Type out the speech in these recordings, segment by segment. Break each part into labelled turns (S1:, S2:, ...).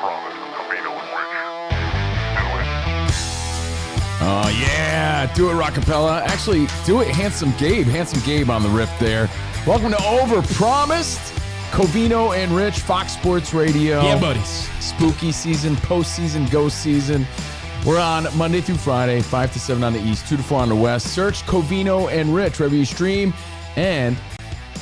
S1: Overpromised with Covino and Rich.
S2: Oh, yeah. Do it, Rockapella. Actually, do it, Handsome Gabe. Handsome Gabe on the riff there. Welcome to Overpromised. Covino and Rich, Fox Sports Radio.
S3: Yeah, buddies.
S2: Spooky season, postseason, ghost season. We're on Monday through Friday, 5 to 7 on the East, 2 to 4 on the West. Search Covino and Rich wherever you stream. And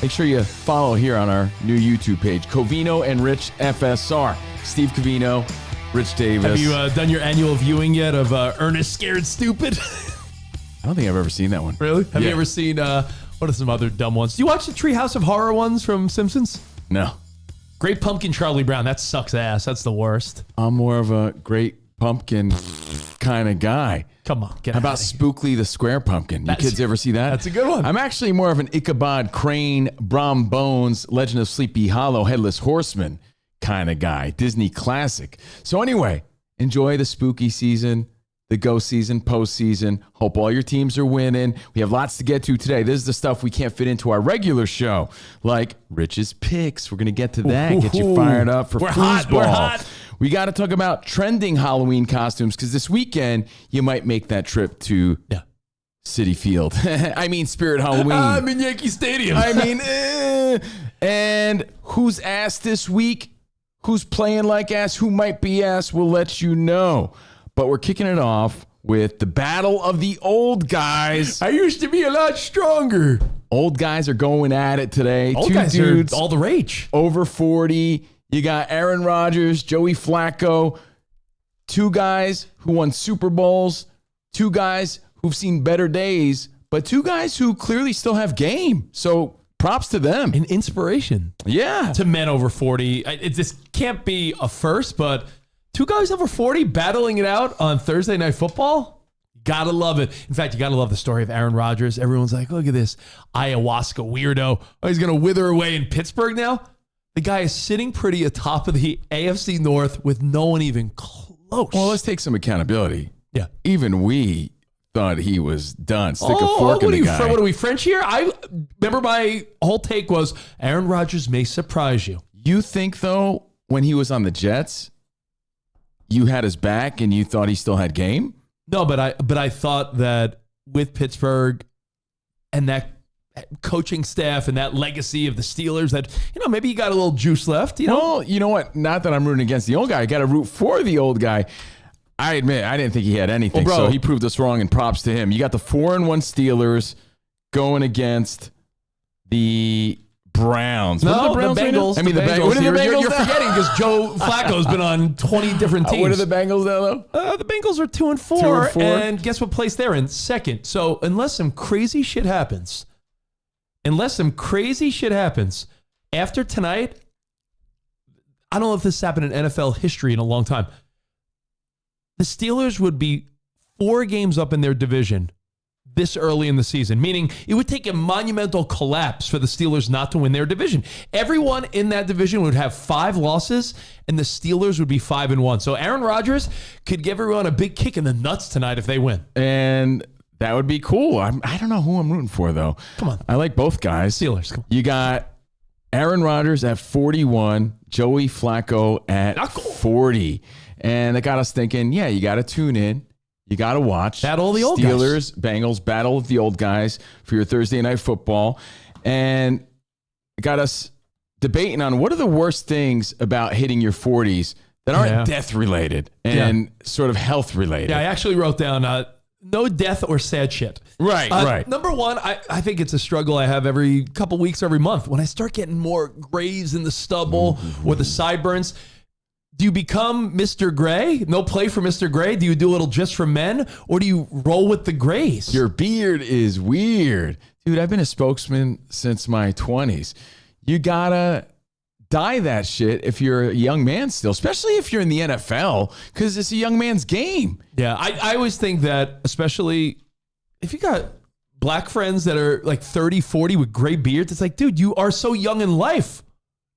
S2: make sure you follow here on our new YouTube page, Covino and Rich FSR. Steve Covino, Rich Davis.
S3: Have you done your annual viewing yet of Ernest Scared Stupid?
S2: I don't think I've ever seen that one.
S3: Really? Have you ever seen, what are some other dumb ones? Do you watch the Treehouse of Horror ones from Simpsons?
S2: No.
S3: Great Pumpkin Charlie Brown. That sucks ass. That's the worst.
S2: I'm more of a Great Pumpkin kind of guy.
S3: Come on. Get
S2: How about
S3: outta here.
S2: Spookly the Square Pumpkin? You kids ever see that?
S3: That's a good one.
S2: I'm actually more of an Ichabod Crane, Brom Bones, Legend of Sleepy Hollow, Headless Horseman kind of guy. Disney classic. So anyway, enjoy the spooky season, the ghost season, postseason. Hope all your teams are winning. We have lots to get to today. This is the stuff we can't fit into our regular show, like Rich's picks. We're going to get to that. Get you fired up for foosball.
S3: We're hot.
S2: We got to talk about trending Halloween costumes because this weekend you might make that trip to Citi Field. I mean Spirit Halloween.
S3: I'm in Yankee Stadium.
S2: I mean, and who's ass this week? Who's playing like ass? Who might be ass? We'll let you know. But we're kicking it off with the battle of the old guys.
S3: I used to be a lot stronger.
S2: Old guys are going at it today.
S3: Old
S2: Two
S3: guys
S2: dudes
S3: are all the rage.
S2: over 40. You got Aaron Rodgers, Joey Flacco, two guys who won Super Bowls, two guys who've seen better days, but two guys who clearly still have game. So props to them.
S3: An inspiration.
S2: Yeah.
S3: To men over 40. This can't be a first, but two guys over 40 battling it out on Thursday Night Football? Gotta love it. In fact, you gotta love the story of Aaron Rodgers. Everyone's like, look at this ayahuasca weirdo. Oh, he's gonna wither away in Pittsburgh now? The guy is sitting pretty atop of the AFC North with no one even close.
S2: Well, let's take some accountability.
S3: Yeah.
S2: Even we thought he was done. Stick a fork in the guy.
S3: What are we, French here? I remember my whole take was Aaron Rodgers may surprise you.
S2: You think, though, when he was on the Jets, you had his back and you thought he still had game?
S3: No, but I thought that with Pittsburgh and that coaching staff and that legacy of the Steelers that, maybe you got a little juice left.
S2: Well, you know what? Not that I'm rooting against the old guy. I got to root for the old guy. I admit, I didn't think he had anything,
S3: Well, bro,
S2: so he proved us wrong, and props to him. You got the 4-1 Steelers going against the Browns.
S3: No,
S2: What are the Browns right now?
S3: Bengals.
S2: I mean, the Bengals.
S3: What are the Bengals? You're
S2: now?
S3: forgetting because Joe Flacco's been on 20 different teams.
S2: What are the Bengals now, though?
S3: The Bengals are 2-4,
S2: 2-4.
S3: and guess what place they're in? Second. So unless some crazy shit happens, after tonight, I don't know if this happened in NFL history in a long time. The Steelers would be 4 games up in their division this early in the season, meaning it would take a monumental collapse for the Steelers not to win their division. Everyone in that division would have 5 losses, and the Steelers would be 5-1. So Aaron Rodgers could give everyone a big kick in the nuts tonight if they win.
S2: And that would be cool. I don't know who I'm rooting for, though.
S3: Come on.
S2: I like both guys.
S3: Steelers, come on.
S2: You got Aaron Rodgers at 41, Joey Flacco at 40. And it got us thinking, yeah, you got to tune in. You got to watch.
S3: Battle of the old
S2: Steelers, Bengals, battle of the old guys for your Thursday night football. And it got us debating on what are the worst things about hitting your 40s that aren't death related and sort of health related.
S3: Yeah, I actually wrote down no death or sad shit.
S2: Right.
S3: Number one, I think it's a struggle I have every couple weeks, every month. When I start getting more grays in the stubble or the sideburns, do you become Mr. Gray? No play for Mr. Gray? Do you do a little just for men? Or do you roll with the grays?
S2: Your beard is weird. Dude, I've been a spokesman since my 20s. You gotta dye that shit if you're a young man still, especially if you're in the NFL, because it's a young man's game.
S3: Yeah, I always think that, especially if you got black friends that are like 30, 40 with gray beards, it's like, dude, you are so young in life.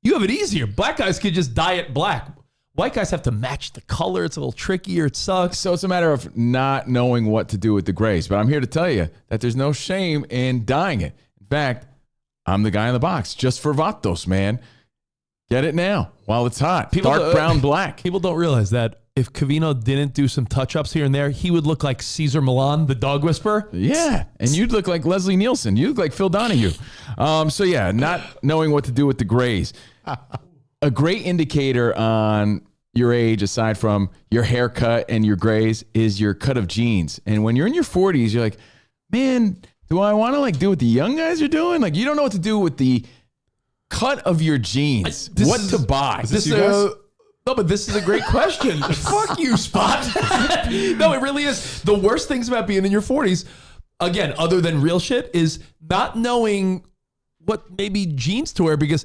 S3: You have it easier. Black guys could just dye it black. White guys have to match the color. It's a little trickier. It sucks.
S2: So it's a matter of not knowing what to do with the grays. But I'm here to tell you that there's no shame in dyeing it. In fact, I'm the guy in the box just for Vatos, man. Get it now while it's hot. Dark brown, black.
S3: People don't realize that if Covino didn't do some touch-ups here and there, he would look like Caesar Milan, the dog whisperer.
S2: Yeah, and you'd look like Leslie Nielsen. You look like Phil Donahue. So yeah, not knowing what to do with the grays. A great indicator on your age, aside from your haircut and your grays, is your cut of jeans. And when you're in your 40s, you're like, man, do I want to like do what the young guys are doing? Like, you don't know what to do with the cut of your jeans. What to buy?
S3: No, but this is a great question. Fuck you, Spot. No, it really is. The worst things about being in your 40s, again, other than real shit, is not knowing what maybe jeans to wear, because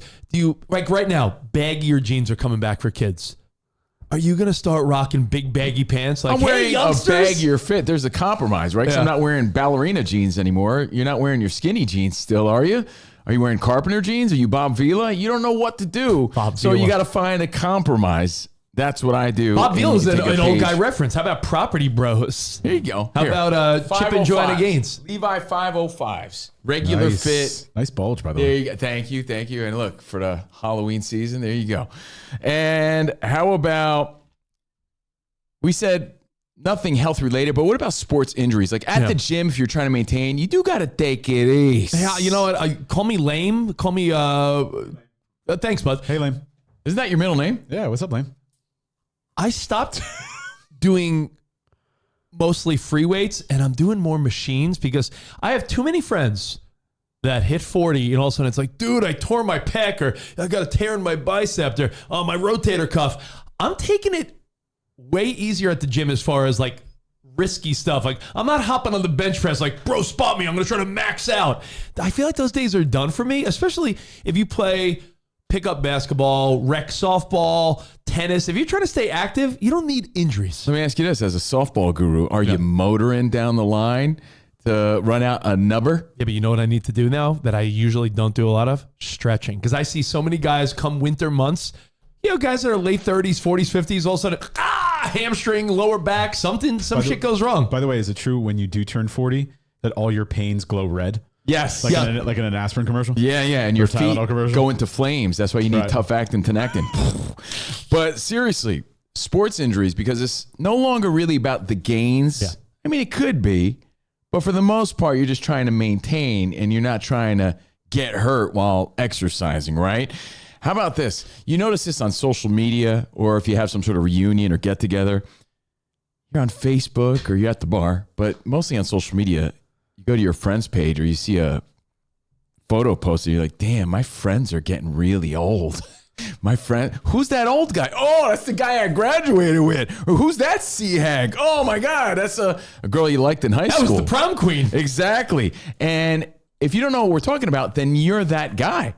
S3: like right now, baggier jeans are coming back for kids. Are you going to start rocking big baggy pants? Like,
S2: I'm wearing
S3: a
S2: baggier fit. There's a compromise, right? Because I'm not wearing ballerina jeans anymore. You're not wearing your skinny jeans still, are you? Are you wearing carpenter jeans? Are you Bob Vila? You don't know what to do. So you got to find a compromise. That's what I do.
S3: Bob Vila is an old guy reference. How about Property Bros?
S2: Here you go.
S3: How about Chip and Joanna Gaines?
S2: Levi 505s. Regular fit.
S4: Nice bulge, by the
S2: There
S4: way.
S2: you go. Thank you. And look, for the Halloween season, there you go. And how about, we said nothing health related, but what about sports injuries? Like at the gym, if you're trying to maintain, you do got to take it easy.
S3: Yeah, you know what? Call me lame. Call me, thanks, bud.
S4: Hey, Lame.
S2: Isn't that your middle name?
S4: Yeah, what's up, Lame?
S3: I stopped doing mostly free weights, and I'm doing more machines because I have too many friends that hit 40, and all of a sudden it's like, dude, I tore my pec, or I got a tear in my bicep, or my rotator cuff. I'm taking it way easier at the gym as far as like risky stuff. Like, I'm not hopping on the bench press like, bro, spot me, I'm going to try to max out. I feel like those days are done for me, especially if you play pickup basketball, rec softball, tennis. If you're trying to stay active, you don't need injuries.
S2: Let me ask you this, as a softball guru, are you motoring down the line to run out a number?
S3: Yeah, but you know what I need to do now that I usually don't do a lot of? Stretching. Because I see so many guys come winter months, guys that are late 30s, 40s, 50s, all of a sudden, hamstring, lower back, some shit goes wrong.
S4: By the way, is it true when you do turn 40 that all your pains glow red?
S2: Yes.
S4: Like in an aspirin commercial?
S2: Yeah. And your feet
S4: commercial?
S2: go into flames. That's why you need tough actin tenectin. But seriously, sports injuries, because it's no longer really about the gains. Yeah. I mean, it could be, but for the most part, you're just trying to maintain and you're not trying to get hurt while exercising, right? How about this? You notice this on social media, or if you have some sort of reunion or get together, you're on Facebook or you're at the bar, but mostly on social media, you go to your friend's page or you see a photo posted, you're like, damn, my friends are getting really old. My friend, who's that old guy? Oh, that's the guy I graduated with. Or who's that sea hag? Oh my God, that's a girl you liked in high school.
S3: That was the prom queen.
S2: Exactly. And if you don't know what we're talking about, then you're that guy.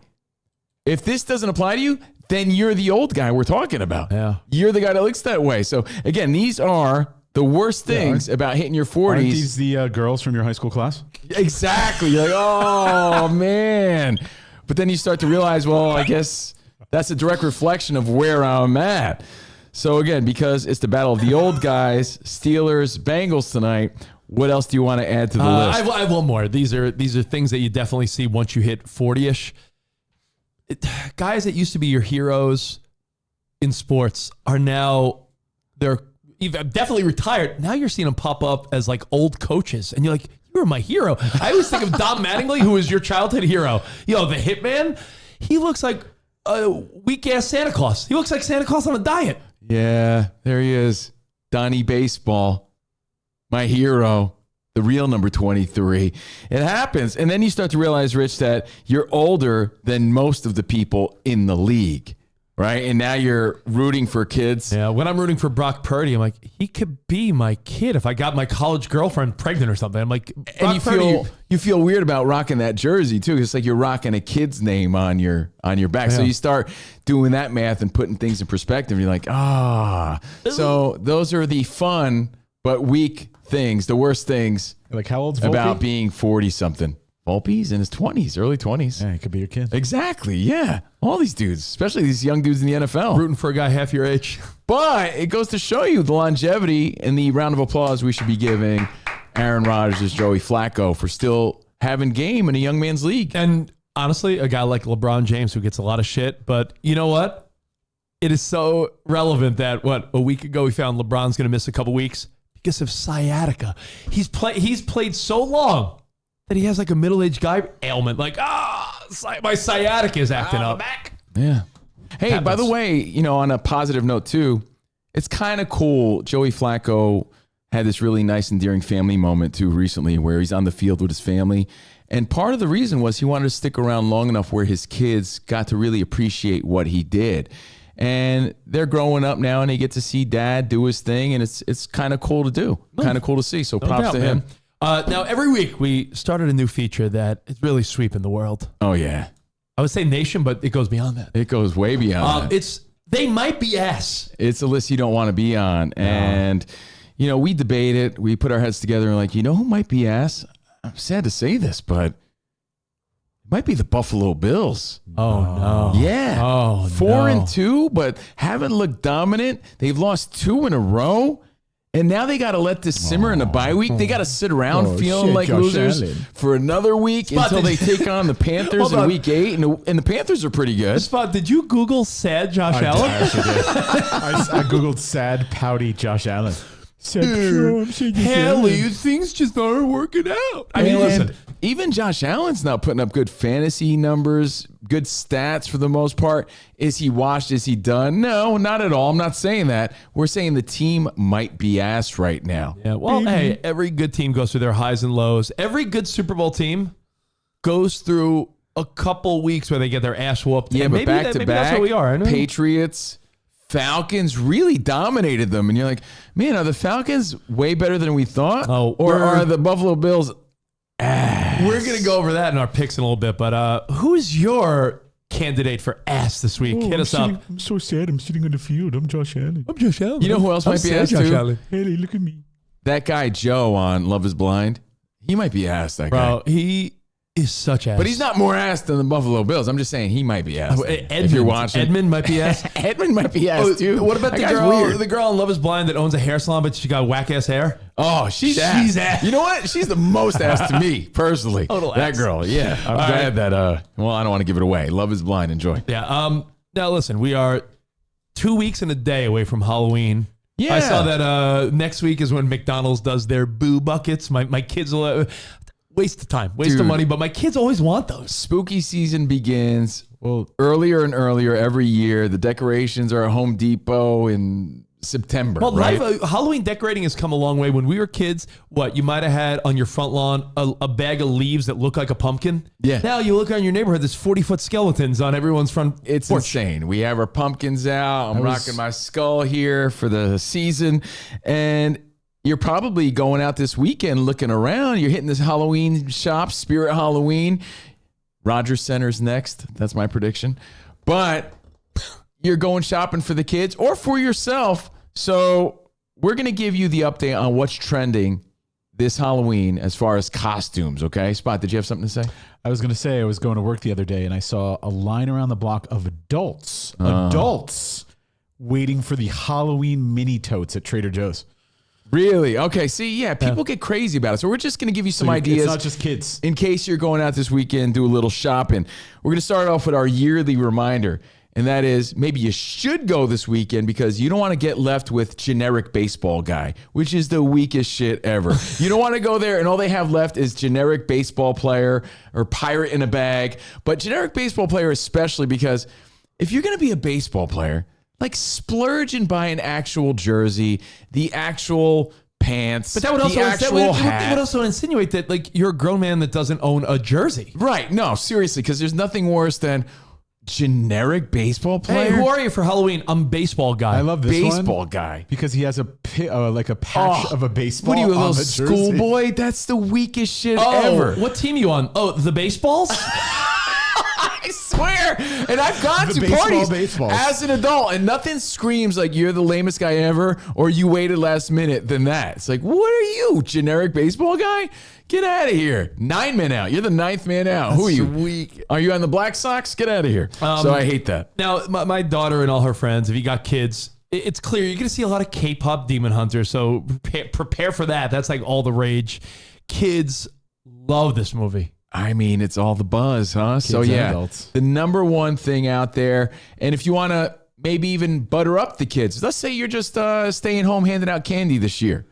S2: If this doesn't apply to you, then you're the old guy we're talking about.
S3: Yeah.
S2: You're the guy that looks that way. So again, these are the worst things about hitting your 40s.
S4: Aren't these the girls from your high school class?
S2: Exactly. You're like, oh, man. But then you start to realize, well, I guess that's a direct reflection of where I'm at. So again, because it's the battle of the old guys, Steelers, Bengals tonight, what else do you want to add to the list?
S3: I have one more. These are things that you definitely see once you hit 40-ish. Guys that used to be your heroes in sports are now, they're definitely retired. Now you're seeing them pop up as like old coaches, and you're like, you were my hero. I always think of Dom Mattingly, who was your childhood hero. The hitman. He looks like a weak ass Santa Claus. He looks like Santa Claus on a diet.
S2: Yeah, there he is. Donnie Baseball, my hero. The real number 23. It happens. And then you start to realize, Rich, that you're older than most of the people in the league, right? And now you're rooting for kids.
S3: Yeah, when I'm rooting for Brock Purdy, I'm like, he could be my kid if I got my college girlfriend pregnant or something. I'm like,
S2: and you feel weird about rocking that jersey too. It's like you're rocking a kid's name on your back. Yeah. So you start doing that math and putting things in perspective. And you're like, So those are the fun but weak things, the worst things.
S4: Like how old's Volpe?
S2: About being 40-something. Volpe's in his 20s, early 20s.
S4: Yeah, he could be your kid.
S2: Exactly, yeah. All these dudes, especially these young dudes in the NFL.
S3: Rooting for a guy half your age.
S2: But it goes to show you the longevity and the round of applause we should be giving Aaron Rodgers, Joey Flacco, for still having game in a young man's league.
S3: And honestly, a guy like LeBron James who gets a lot of shit, but you know what? It is so relevant that a week ago we found LeBron's going to miss a couple weeks because of sciatica. He's played so long that he has like a middle-aged guy ailment. Like, my sciatica is acting up. Back.
S2: Yeah. Hey,
S3: Happens.
S2: by the way, on a positive note too, it's kind of cool. Joey Flacco had this really nice, endearing family moment too recently where he's on the field with his family. And part of the reason was he wanted to stick around long enough where his kids got to really appreciate what he did. And they're growing up now and they get to see dad do his thing. And it's kind of cool to do, kind of cool to see. So props to him.
S3: Now, every week we started a new feature that is really sweeping the world.
S2: Oh, yeah.
S3: I would say nation, but it goes beyond that.
S2: It goes way beyond that.
S3: They might be ass.
S2: It's a list you don't want to be on. And, we debate it. We put our heads together and like, who might be ass? I'm sad to say this, but it might be the Buffalo Bills.
S3: Oh, no.
S2: Yeah.
S3: Oh,
S2: 4-2, but haven't looked dominant. They've lost 2 in a row. And now they got to let this simmer in the bye week. They got to sit around feeling like
S4: Josh
S2: losers
S4: Allen.
S2: for another week until they take on the Panthers in week 8. And the Panthers are pretty good.
S3: Spot, did you Google sad Josh
S4: I
S3: Allen?
S4: actually did. I Googled sad, pouty Josh Allen.
S3: Haley, things just aren't working out. I mean,
S2: And
S3: listen.
S2: even Josh Allen's not putting up good fantasy numbers, good stats for the most part. Is he washed? Is he done? No, not at all. I'm not saying that. We're saying the team might be ass right now.
S3: Yeah, well, hey, every good team goes through their highs and lows. Every good Super Bowl team goes through a couple weeks where they get their ass whooped.
S2: Yeah,
S3: And
S2: but
S3: maybe
S2: back to
S3: maybe
S2: back,
S3: that's what we are. I know.
S2: Patriots, Falcons really dominated them. And you're like, man, are the Falcons way better than we thought?
S3: Oh,
S2: or are the Buffalo Bills ass?
S3: We're going to go over that in our picks in a little bit. But who's your candidate for ass this week? Hit us up.
S4: I'm so sad. I'm sitting on the field. I'm Josh Allen.
S3: I'm Josh Allen.
S2: You know who else might be ass too?
S4: Haley, look at me.
S2: That guy Joe on Love is Blind. He might be ass, that guy.
S3: Bro, he is such ass.
S2: But he's not more ass than the Buffalo Bills. I'm just saying he might be ass. If you're watching.
S3: Edmund might be ass.
S2: Edmund might be ass too.
S3: What about
S2: That
S3: the
S2: guy's
S3: girl?
S2: weird.
S3: The girl on Love Is Blind that owns a hair salon, but she got whack ass hair.
S2: Oh, she's ass. You know what? She's the most ass to me personally.
S3: Total
S2: that
S3: ass.
S2: girl. Yeah, I'm glad that. Well, I don't want to give it away. Love is Blind. Enjoy.
S3: Yeah. Now listen, we are 2 weeks and a day away from Halloween.
S2: Yeah.
S3: I saw that next week is when McDonald's does their boo buckets. My kids will waste of time, waste of money, but my kids always want those.
S2: Spooky season begins earlier and earlier every year. The decorations are at Home Depot in September.
S3: Well,
S2: right?
S3: Halloween decorating has come a long way. When we were kids, you might have had on your front lawn a bag of leaves that look like a pumpkin.
S2: Yeah.
S3: Now you look around your neighborhood, there's 40-foot skeletons on everyone's front
S2: It's
S3: porch.
S2: insane. We have our pumpkins out. I'm rocking my skull here for the season. And you're probably going out this weekend looking around. You're hitting this Halloween shop, Spirit Halloween. Rodgers Center's next. That's my prediction. But you're going shopping for the kids or for yourself. So we're going to give you the update on what's trending this Halloween as far as costumes, okay? Spot, did you have something to say?
S4: I was going to say I was going to work the other day and I saw a line around the block of adults waiting for the Halloween mini totes at Trader Joe's.
S2: Really? Okay. See, yeah, people get crazy about it. So we're just going to give you some ideas.
S4: It's not just kids.
S2: In case you're going out this weekend, do a little shopping. We're going to start off with our yearly reminder. And that is maybe you should go this weekend because you don't want to get left with generic baseball guy, which is the weakest shit ever. You don't want to go there and all they have left is generic baseball player or pirate in a bag. But generic baseball player especially because if you're going to be a baseball player, like splurge and buy an actual jersey, the actual pants,
S3: But that would also insinuate that like you're a grown man that doesn't own a jersey.
S2: Right. No, seriously, because there's nothing worse than generic baseball player.
S3: Hey, who are you for Halloween? I'm baseball guy.
S4: I love this
S2: baseball
S4: one
S2: guy.
S4: because he has a patch of a baseball.
S2: What are you, a
S4: on
S2: little
S4: the jersey.
S2: schoolboy? That's the weakest shit
S3: Oh,
S2: ever.
S3: what team you on? Oh, the baseballs?
S2: I swear. And I've gone
S4: The
S2: to
S4: baseball
S2: parties
S4: baseballs.
S2: as an adult, and nothing screams like you're the lamest guy ever or you waited last minute than that. It's like, what are you, generic baseball guy? Get out of here. 9 men out. You're the 9th man out. Who are you?
S3: Weak.
S2: Are you on the Black Sox? Get out of here. So I hate that.
S3: Now, my daughter and all her friends, if you got kids, it's clear you're going to see a lot of K-pop Demon Hunter. So prepare for that. That's like all the rage. Kids love this movie.
S2: I mean, it's all the buzz, huh?
S4: Kids
S2: So
S4: and
S2: yeah,
S4: adults.
S2: the number one thing out there. And if you want to maybe even butter up the kids, let's say you're just staying home handing out candy this year.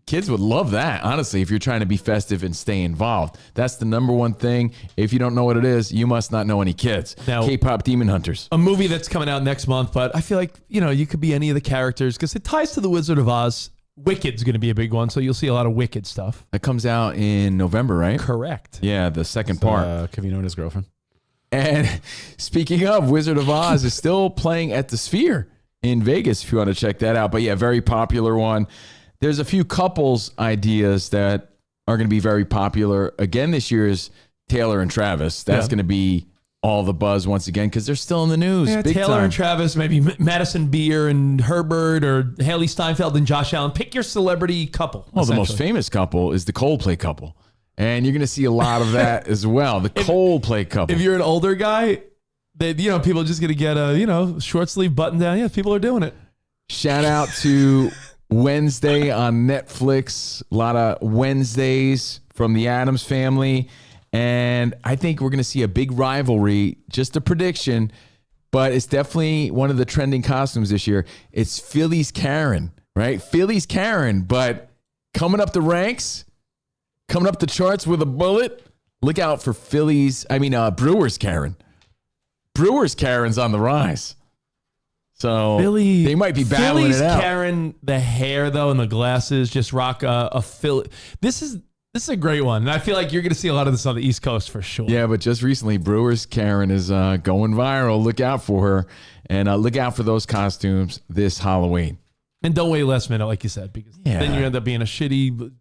S2: Kids would love that, honestly, if you're trying to be festive and stay involved. That's the number one thing. If you don't know what it is, you must not know any kids.
S3: Now-
S2: K-pop Demon Hunters.
S3: A movie that's coming out next month, but I feel like, you could be any of the characters because it ties to The Wizard of Oz. Wicked's going to be a big one, so you'll see a lot of Wicked stuff.
S2: That comes out in November, right?
S3: Correct.
S2: Yeah, the second part.
S4: Covino and his girlfriend.
S2: And speaking of, Wizard of Oz is still playing at the Sphere in Vegas if you want to check that out. But yeah, very popular one. There's a few couples ideas that are going to be very popular. Again, this year is Taylor and Travis. That's going to be all the buzz once again because they're still in the news.
S3: Yeah,
S2: big
S3: Taylor
S2: time.
S3: and Travis, maybe Madison Beer and Herbert or Haley Steinfeld and Josh Allen. Pick your celebrity couple.
S2: Well, the most
S3: essentially.
S2: famous couple is the Coldplay couple. And you're going to see a lot of that as well. The Coldplay couple.
S3: If you're an older guy, people are just going to get a, short sleeve button down. Yeah, people are doing it.
S2: Shout out to Wednesday on Netflix. A lot of Wednesdays from the Addams family. And I think we're going to see a big rivalry, just a prediction, but it's definitely one of the trending costumes this year. It's Philly's Karen, right? Philly's Karen, but coming up the ranks, coming up the charts with a bullet. Look out for Brewers Karen. Brewers Karen's on the rise. So they might be battling
S3: Philly's
S2: it out.
S3: Karen, the hair though and the glasses, just rock a Philly. This is a great one, and I feel like you're going to see a lot of this on the East Coast for sure.
S2: Yeah, but just recently, Brewers Karen is going viral. Look out for her, and look out for those costumes this Halloween.
S3: And don't wait last minute, like you said, because then you end up being a shitty,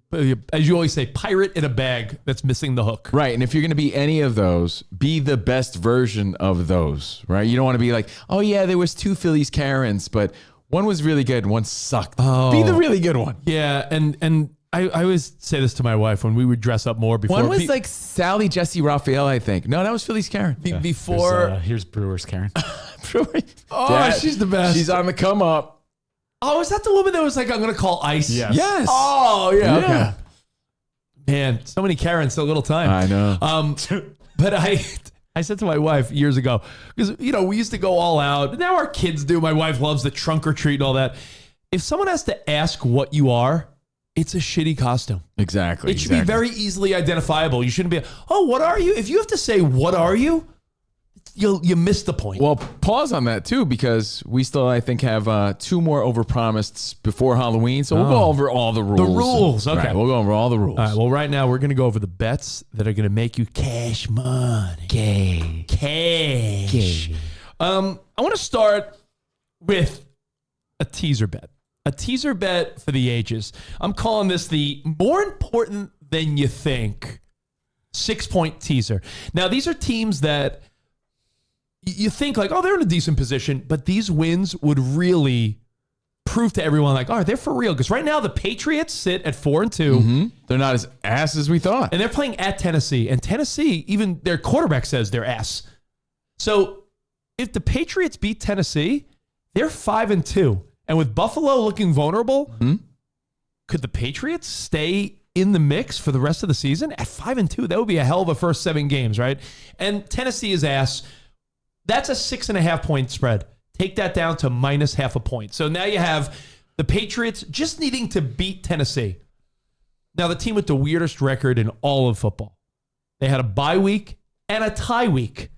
S3: as you always say, pirate in a bag that's missing the hook.
S2: Right, and if you're going to be any of those, be the best version of those, right? You don't want to be like, oh yeah, there was 2 Phillies Karens, but one was really good, one sucked.
S3: Oh.
S2: Be the really good one.
S3: Yeah, and I always say this to my wife when we would dress up more before.
S2: One was like Sally Jesse Raphael, I think. No, that was Philly's Karen.
S3: Before.
S4: Here's Brewers Karen.
S3: She's the best.
S2: She's on the come up.
S3: Oh, is that the woman that was like, I'm going to call ICE?
S2: Yes.
S3: Oh, yeah.
S2: Yeah.
S3: Okay. Man, so many Karens, so little time.
S2: I know.
S3: But I said to my wife years ago, because, we used to go all out. Now our kids do. My wife loves the trunk or treat and all that. If someone has to ask what you are, it's a shitty costume.
S2: Exactly.
S3: It should be very easily identifiable. You shouldn't be, oh, what are you? If you have to say, what are you? You miss the point.
S2: Well, pause on that too, because we still, I think, have 2 more Overpromised before Halloween. So we'll go over all the rules.
S3: The rules, okay.
S2: Right, we'll go over all the rules.
S3: All right, well, right now we're going to go over the bets that are going to make you cash money. Cash. I want to start with a teaser bet. A teaser bet for the ages. I'm calling this the more important than you think 6-point teaser. Now, these are teams that you think like, oh, they're in a decent position, but these wins would really prove to everyone like, oh, they're for real. Because right now the Patriots sit at 4-2.
S2: Mm-hmm. They're not as ass as we thought.
S3: And they're playing at Tennessee. And Tennessee, even their quarterback says they're ass. So if the Patriots beat Tennessee, they're 5-2. And with Buffalo looking vulnerable, could the Patriots stay in the mix for the rest of the season? At 5-2, that would be a hell of a first 7 games, right? And Tennessee is ass. That's a 6.5-point spread. Take that down to -0.5 point. So now you have the Patriots just needing to beat Tennessee. Now, the team with the weirdest record in all of football. They had a bye week and a tie week.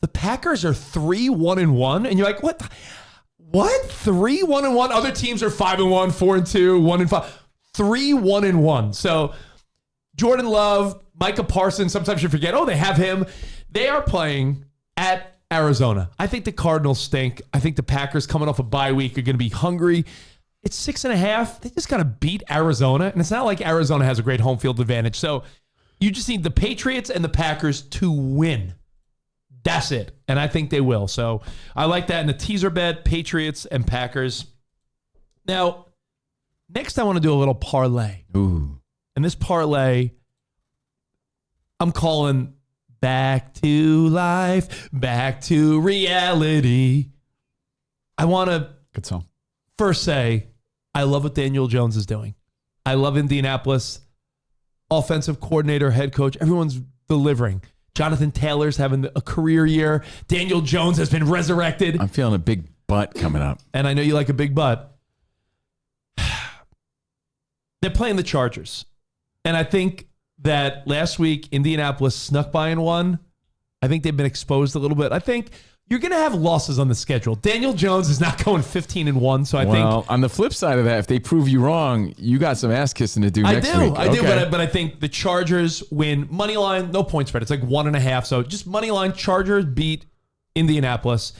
S3: The Packers are 3-1-1, and you're like, what? What? 3-1-1? Other teams are 5-1, 4-2, 1-5. 3-1-1. So Jordan Love, Micah Parsons, sometimes you forget, oh, they have him. They are playing at Arizona. I think the Cardinals stink. I think the Packers coming off a bye week are going to be hungry. It's 6.5. They just got to beat Arizona. And it's not like Arizona has a great home field advantage. So you just need the Patriots and the Packers to win. That's it. And I think they will. So I like that in the teaser bet, Patriots and Packers. Now, next I want to do a little parlay.
S2: Ooh.
S3: And this parlay, I'm calling back to life, back to reality. I want to
S4: Good song.
S3: first say, I love what Daniel Jones is doing. I love Indianapolis. offensive coordinator, head coach. Everyone's delivering. Jonathan Taylor's having a career year. Daniel Jones has been resurrected.
S2: I'm feeling a big butt coming up.
S3: And I know you like a big butt. They're playing the Chargers. And I think that last week, Indianapolis snuck by and won. I think they've been exposed a little bit. I think you're going to have losses on the schedule. Daniel Jones is not going 15-1, so I think...
S2: on the flip side of that, if they prove you wrong, you got some ass kissing to do next week.
S3: I do, but I think the Chargers win. Money line, no point spread. It's like 1.5, so just money line, Chargers beat Indianapolis.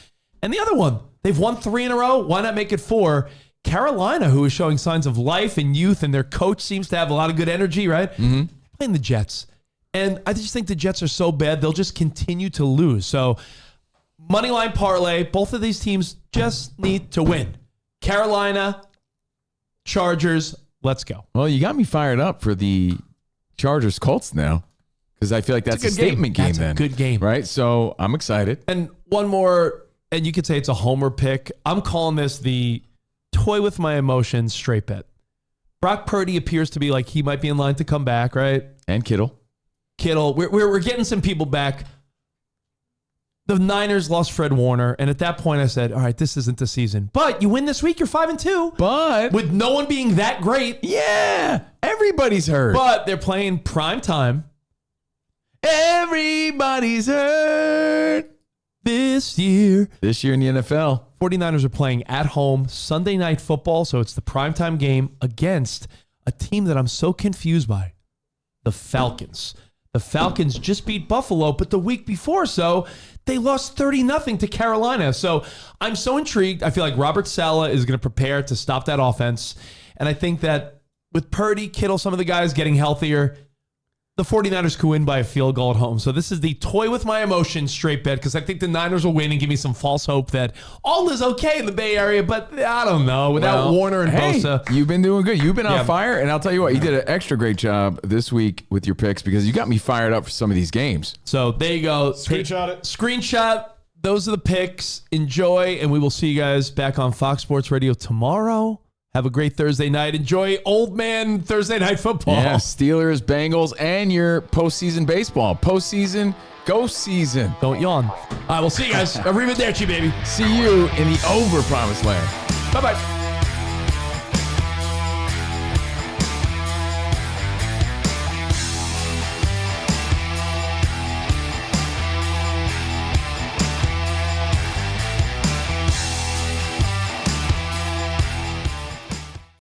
S3: And the other one, they've won 3 in a row. Why not make it 4? Carolina, who is showing signs of life and youth, and their coach seems to have a lot of good energy, right? Mm-hmm. Playing the Jets. And I just think the Jets are so bad, they'll just continue to lose. So, moneyline parlay, both of these teams just need to win. Carolina, Chargers, let's go.
S2: Well, you got me fired up for the Chargers Colts now, because I feel like that's a statement game then.
S3: That's a good game.
S2: Right? So, I'm excited.
S3: And one more, and you could say it's a homer pick. I'm calling this the toy with my emotions straight bet. Brock Purdy appears to be like he might be in line to come back, right?
S2: And Kittle.
S3: We're getting some people back. The Niners lost Fred Warner, and at that point I said, all right, this isn't the season. But you win this week, you're 5-2.
S2: But
S3: with no one being that great.
S2: Yeah, everybody's hurt.
S3: But they're playing prime time.
S2: Everybody's hurt.
S3: This year
S2: in the NFL.
S3: 49ers are playing at home Sunday Night Football, so it's the primetime game against a team that I'm so confused by, the Falcons. The Falcons just beat Buffalo, but the week before they lost 30-0 to Carolina. So I'm so intrigued. I feel like Robert Saleh is going to prepare to stop that offense, and I think that with Purdy, Kittle, some of the guys getting healthier, the 49ers could win by a field goal at home. So this is the toy with my emotions straight bet, because I think the Niners will win and give me some false hope that all is okay in the Bay Area, but I don't know. Without Warner and Bosa.
S2: You've been doing good. You've been on fire, and I'll tell you what, you did an extra great job this week with your picks, because you got me fired up for some of these games.
S3: So there you go.
S4: Screenshot it.
S3: Screenshot. Those are the picks. Enjoy, and we will see you guys back on Fox Sports Radio tomorrow. Have a great Thursday night. Enjoy old man Thursday night football.
S2: Yeah, Steelers, Bengals, and your postseason baseball. Postseason, go season.
S3: Don't yawn. All right, we'll see you guys. Arrivederci, baby.
S2: See you in the Overpromised land.
S3: Bye-bye.